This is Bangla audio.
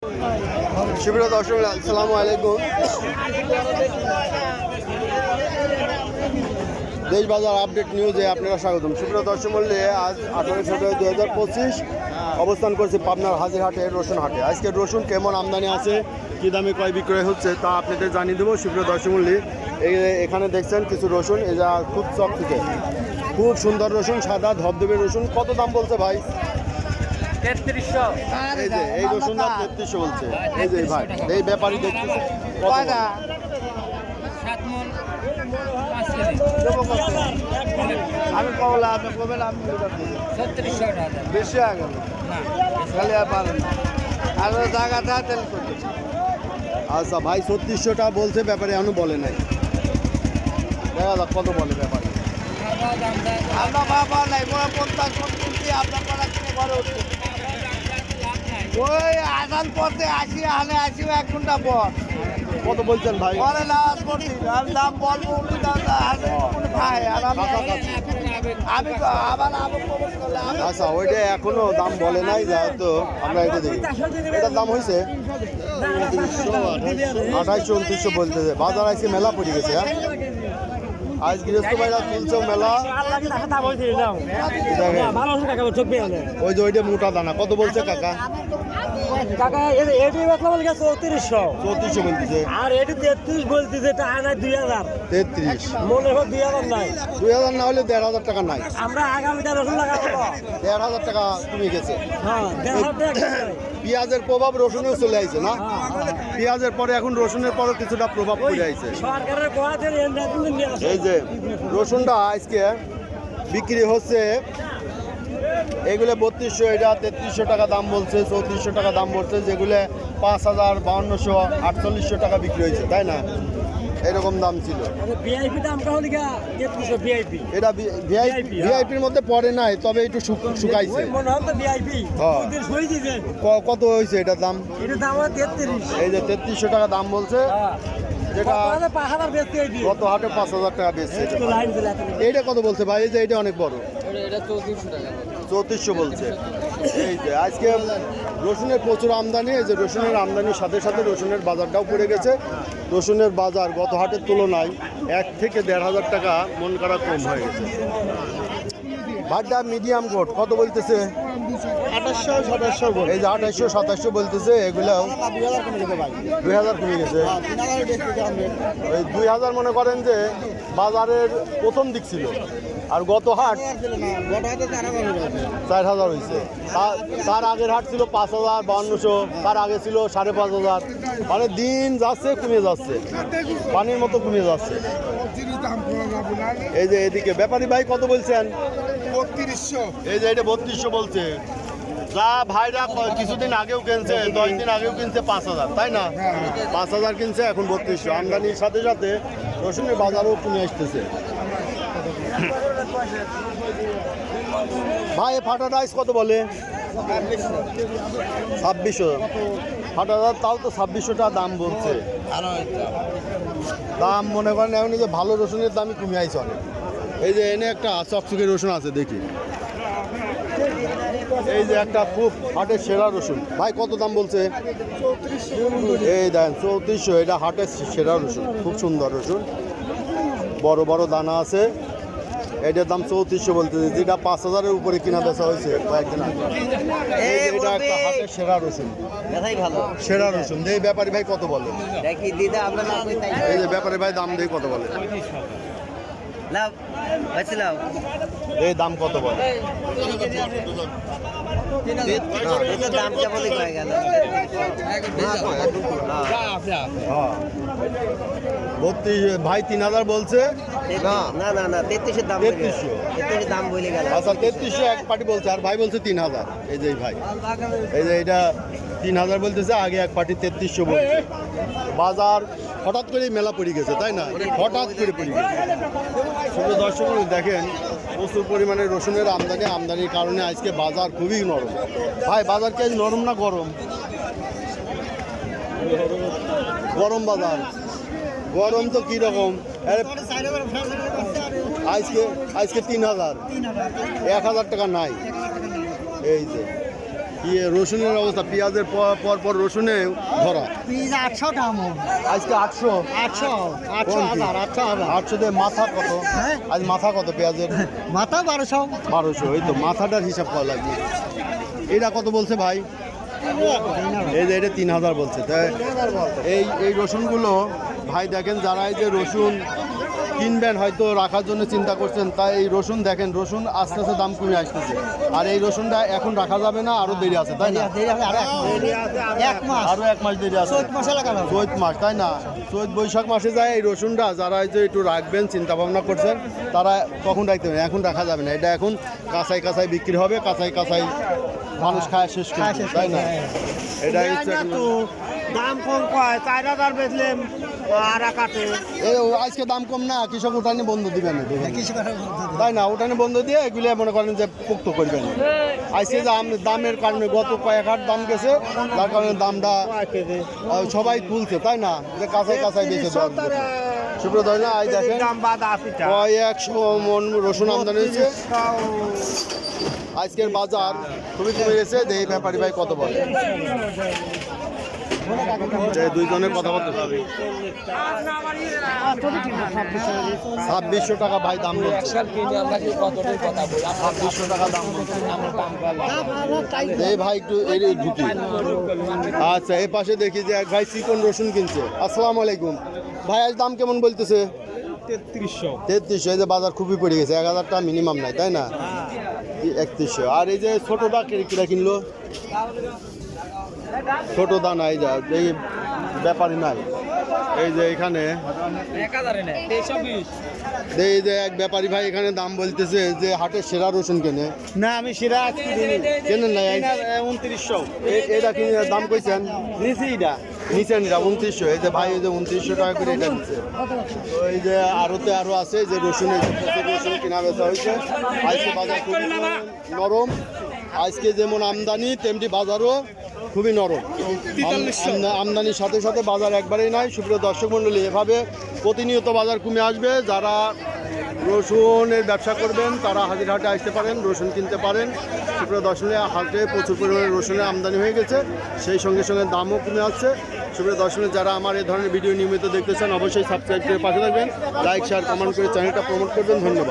সুপ্রিয় দর্শক, আসসালামু আলাইকুম। দেশ বাজার আপডেট নিউজে আপনারা স্বাগতম। সুপ্রিয় দর্শক মূল্যে আজ 18 ফেব্রুয়ারি 2025 অবস্থান করছে পাবনার হাজিরহাটে রসুন হাটে। আজকে রসুন কেমন আমদানি আছে, কী দামে ক্রয় বিক্রয় হচ্ছে তা আপনাদের জানিয়ে দেবো। সুপ্রিয় দর্শক মূল্যে এখানে দেখছেন কিছু রসুন, এটা খুব চকচকে, খুব সুন্দর রসুন, সাদা ধবধবে রসুন। কত দাম বলছে ভাই? 3300। এই যে এই রসুনটা 3300 বলছে। এই যে ভাই, এই ব্যাপারী দেখতেছে আমি কবলা আপনি কবেন আমি 3600 বেশি আগে খালি আর পারেন আর জায়গাটা তেল করতে। আচ্ছা ভাই, 3600টা বলছে, ব্যাপারে এখনো বলে নাই। দেখা যাক কত বলে ব্যাপারে। আমরা বাবা নাই বড় 50 আপনার পাড়া কিনে ঘরে উঠছে ওই আসান পথে আসি আনে আসি 1 ঘন্টা পর। কত বলছেন ভাই? পরে নামাজ পড়ছি আমি দাম বলবো উনি দাম ভাই আর আমি আবার প্রবেশ করলে আচ্ছা, ওইটা এখনো দাম বলে নাই, যেহেতু আমরা এটা দেখি। এটার দাম হয়েছে 2800 2900 বলতেছে। বাজার আজকে মেলা পড়ে গেছে। হ্যাঁ, আজ গৃহস্থ ভাইরা তুলছে মেলা। ওই যে ওইটা মোটা দানা কত বলছে কাকা? কাকা এটি বেচলাম বলে 3400 বলতেছে, আর এটি 33 বলতেছে। এটা আনায় 2000 33। মনে হয় 2000 নাই। 2000 না হলে 1500 টাকা নাই। আমরা আগামীটা রসুন লাগাবো 1500 টাকা কমে গেছে। হ্যাঁ 1500 টাকা। পেঁয়াজের প্রভাব রসুনেও চলে আইছে না? পেঁয়াজের পরে এখন রসুনের পরও কিছুটা প্রভাব পড়ে আইছে। সরকারের গোয়াদের এই যে রসুনটা আজকে বিক্রি হচ্ছে, এগুলো 3200, এটা 3300 টাকা দাম বলছে, 3400 টাকা দাম বলছে। যেগুলো 5000 5200 4800 টাকা বিক্রি হয়েছে, তাই না? এরকম দাম ছিল। ভিআইপি দামটা হলো 3300 ভিআইপি। এটা ভিআইপির মধ্যে পড়ে নাই, তবে একটু শুকাইছে। মনে হয় তো ভিআইপি ওদের সই দিবেন। কত হয়েছে এটার দাম? এটার দাম 33। এই যে 3300 টাকা দাম বলছে, যেটা 5000 বেচতে হইবে। গত হাটে 5000 টাকা বেচছে। এইটা কত বলছে ভাই? এই যে এটা অনেক বড়, এটা 3400 টাকা। 3400 বলছে। এই যে আজকে রসুনের প্রচুর আমদানি। এই যে রসুনের আমদানির সাথে সাথে রসুনের বাজারটাও পড়ে গেছে। রসুনের বাজার গত হাটের তুলনায় 1 থেকে 1500 টাকা মন করা কম হয়ে গেছে। ভাতটা মিডিয়াম কোট কত বলতেছে? 2800 2700 এই যে 2800 2700 বলতেছে। এগুলাও 2000 কমে গেছে। ওই 2000 মনে করেন যে বাজারের প্রথম দিক ছিল, আর গত হাট 4000 হয়েছে। তার আগের হাট ছিল 5000 5200, তার আগে ছিল 5500। মানে দিন যাচ্ছে কমে যাচ্ছে, পানির মতো কমে যাচ্ছে। এই যে এদিকে ব্যাপারী ভাই কত বলছেন? 3200। এই যে এটা 3200 বলছে। যা ভাইরা কিছুদিন আগেও কিনছে, 10 দিন আগেও কিনছে 5000, তাই না? 5000 কিনছে, এখন 3200। আমদানির সাথে সাথে রসুনের বাজারও কমে আসতেছে। ভাই ফাটা রাইস কত বলে? 2600। ফাটা রাইস তাও তো 2600 টাকা দাম বলছে। দাম মনে করেন এমনি যে ভালো রসুনের দামই কমে আইছে অনেক। এই যে এনে একটা চকচকে রসুন আছে, দেখি। এই যে একটা খুব হাটের সেরা রসুন। ভাই কত দাম বলছে? 3400। এই দেন 3400। এটা হাটের সেরা রসুন, খুব সুন্দর রসুন, বড় বড় দানা আছে। এটার দাম 3400 বলতেছে, যেটা 5000-এর উপরে কিনা বেচা হয়েছে কয়েকদিন আগে। এটা একটা হাটের সেরা রসুন, সেরা রসুন। এই ব্যাপারী ভাই কত বলে? এই যে ব্যাপারী ভাই দাম দিয়ে কত বলে? এই দাম কত বলে? ভাই 3000 বলছে। না 3300 দাম। 3300 দাম বলে গেল। আচ্ছা 3300 এক পার্টি বলছে, আর ভাই বলছে 3000। এই যে ভাই, এই যে এটা 3000 বলতেছে, আগে এক পার্টি 3300 বলছে। বাজার হঠাৎ করে মেলা পড়ে গেছে, তাই না? হঠাৎ করে পড়ে গেছে। শুধু দর্শক দেখেন, প্রচুর পরিমাণে রসুনের আমদানির কারণে আজকে বাজার খুবই নরম। ভাই বাজার কি আজ নরম না গরম? গরম বাজার। গরম তো কীরকম? আজকে 3000, 1000 টাকা নাই। এই যে কি রসুনের অবস্থা? পেঁয়াজের পর পর রসুনে ধরা। পিস 800 দাম আজকে 800 800 দিয়ে মাথা কত? হ্যাঁ? আজ মাথা কত পেঁয়াজের? মাথা 1200 1200। এই তো মাথাটার হিসাব করা লাগবে। এটা কত বলছে ভাই? এই যে এটা 3000 বলছে। তাই এই রসুনগুলো ভাই দেখেন, যারা এই যে রসুন কিনবেন হয়তো রাখার জন্য চিন্তা করছেন, তাই এই রসুন দেখেন, রসুন আস্তে আস্তে দাম কমে আসতেছে। আর এই রসুনটা এখন রাখা যাবে না, আরো দেরি আছে, তাই না? আরো 1 মাস দেরি আছে। চৈত মাস, তাই না? চৈত বৈশাখ মাসে যায় এই রসুনটা। যারা এই যে একটু রাখবেন চিন্তা ভাবনা করছেন, তারা কখন রাখতে পারেন, এখন রাখা যাবে না। এটা এখন কাঁচাই কাঁচাই বিক্রি হবে, কাঁচাই কাঁচাই মানুষ খায় শেষ করবে, তাই না? এটা হচ্ছে দাম কম কয় 4000 বেচলেন আর কাটে এই আজকে দাম কম না, কৃষক উঠানি বন্ধ দিবেন না, তাই না? উঠানি বন্ধ দিয়ে এগুলো মনে করেন যে পুক্ত করবেন। আজকে যে দামের কারণে গত কয়েক হাট দাম গেছে, যার কারণে দামটা সবাই তুলছে, তাই না? যে কাঁচাই কাঁচাই বেঁচে দেওয়া সুপ্রিয় দর্শক, আজ দেখেন কয়েকশো মন রসুন আমদানি হয়েছে। আজকের বাজার খুবই কমে গেছে। এই ব্যাপারী ভাই কত বলে? দুইজনের কথাবার্তা 2600 টাকা ভাই দাম বলছে। 2600 টাকা দাম বলছে। এই ভাই একটু এই ঢুকি। আচ্ছা, এই পাশে দেখি যে এক ভাই চিকন রসুন কিনছে। আসসালামু আলাইকুম ভাই, আজ দাম কেমন বলতেছে? 3300। এই যে বাজার খুবই পড়ে গেছে, 1000 টাকা মিনিমাম নাই, তাই না? 3100। আর এই যে ছোটটা কিরা কিনলো? ছোট দানা এই যা, এই ব্যাপারই নাই। এই যে এখানে এই যে এক ব্যাপারী ভাই এখানে দাম বলতেছে যে হাটের সেরা রসুন কেনে না, আমি সেরা আজকে কেনেন নাই? 2900 এটা কিনে দাম কইছেন? নিছি এটা নিচেন এটা 2900। এই যে ভাই এই যে 2900 টাকা করে এটা নিচ্ছে। ওই যে আরতে আরো আছে যে রসুনের রসুন কেনা বেচা হয়েছে। আজকে বাজার খুবই নরম। আজকে যেমন আমদানি তেমনি বাজারও খুবই নরম। আমদানির সাথে সাথে বাজার একবারেই নাই। সুপ্রিয় দর্শক মণ্ডলী, এভাবে প্রতিনিয়ত বাজার কমে আসবে। যারা রসুনের ব্যবসা করবেন তারা হাজিরহাটে আসতে পারেন, রসুন কিনতে পারেন। সুপ্রিয় দর্শনে হাটে প্রচুর পরিমাণে রসুনের আমদানি হয়ে গেছে, সেই সঙ্গে সঙ্গে দামও কমে আসছে। সুপ্রিয় দর্শনে যারা আমার এই ধরনের ভিডিও নিয়মিত দেখতেছেন, অবশ্যই সাবস্ক্রাইব করে পাশে থাকবেন, লাইক শেয়ার কমেন্ট করে চ্যানেলটা প্রমোট করবেন। ধন্যবাদ।